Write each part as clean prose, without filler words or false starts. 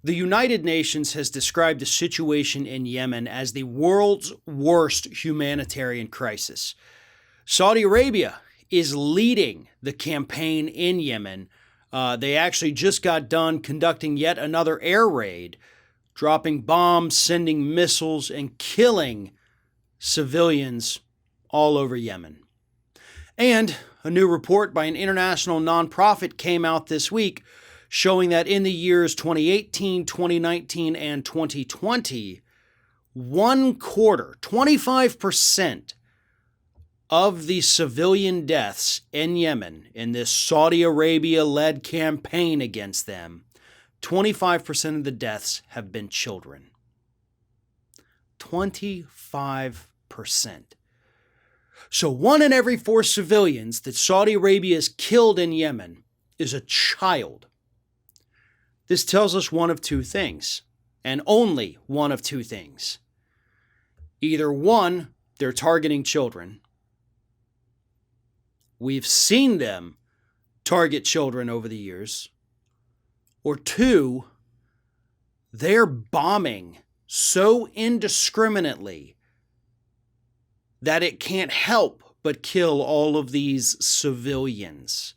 The United Nations has described the situation in Yemen as the world's worst humanitarian crisis. Saudi Arabia is leading the campaign in Yemen. They actually just got done conducting yet another air raid, dropping bombs, sending missiles, and killing civilians all over Yemen. And a new report by an international nonprofit came out this week showing that in the years 2018, 2019, and 2020, 25% of the civilian deaths in Yemen in this Saudi Arabia-led campaign against them, 25% of the deaths have been children. 25%. So 1 in every 4 civilians that Saudi Arabia has killed in Yemen is a child. This tells us one of two things, and only one of two things. Either 1, they're targeting children. We've seen them target children over the years. Or 2, they're bombing so indiscriminately that it can't help but kill all of these civilians.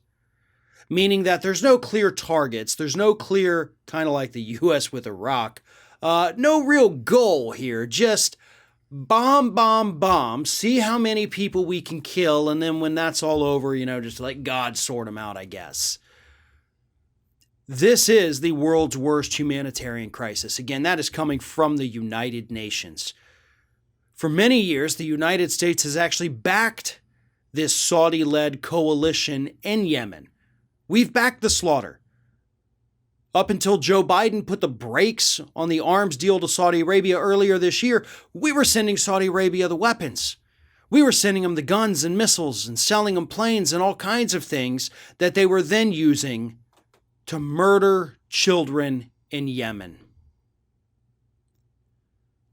Meaning that there's no clear targets, there's no clear, kind of like the U.S. with Iraq, no real goal here, just bomb, see how many people we can kill, and then when that's all over, just let God sort them out, I guess. This is the world's worst humanitarian crisis. Again, that is coming from the United Nations. For many years, the United States has actually backed this Saudi-led coalition in Yemen. We've backed the slaughter. Up until Joe Biden put the brakes on the arms deal to Saudi Arabia earlier this year, we were sending Saudi Arabia the weapons. We were sending them the guns and missiles and selling them planes and all kinds of things that they were then using to murder children in Yemen.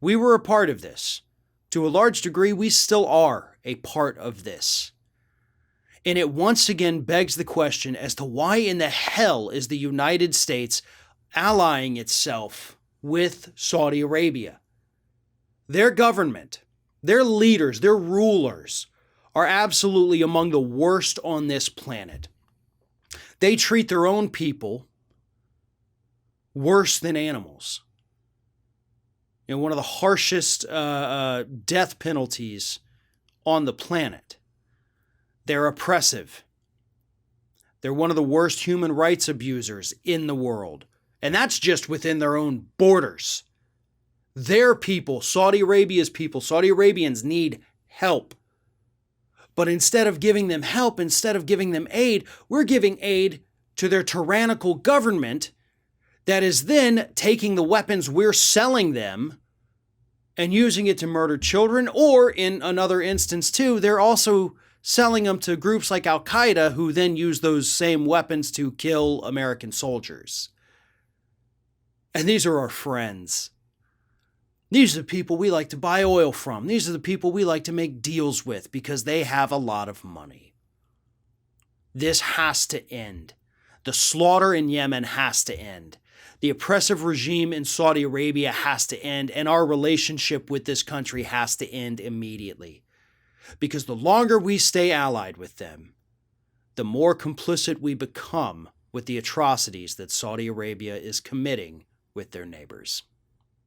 We were a part of this. To a large degree, we still are a part of this. And it once again begs the question as to why in the hell is the United States allying itself with Saudi Arabia? Their government, their leaders, their rulers are absolutely among the worst on this planet. They treat their own people worse than animals. One of the harshest death penalties on the planet. They're oppressive. They're one of the worst human rights abusers in the world. And that's just within their own borders. Their people, Saudi Arabia's people, Saudi Arabians need help. But instead of giving them help, instead of giving them aid, we're giving aid to their tyrannical government that is then taking the weapons we're selling them and using it to murder children. Or in another instance too, they're also selling them to groups like Al-Qaeda who then use those same weapons to kill American soldiers. And these are our friends. These are the people we like to buy oil from. These are the people we like to make deals with because they have a lot of money. This has to end. The slaughter in Yemen has to end. The oppressive regime in Saudi Arabia has to end, and our relationship with this country has to end immediately. Because the longer we stay allied with them, the more complicit we become with the atrocities that Saudi Arabia is committing with their neighbors.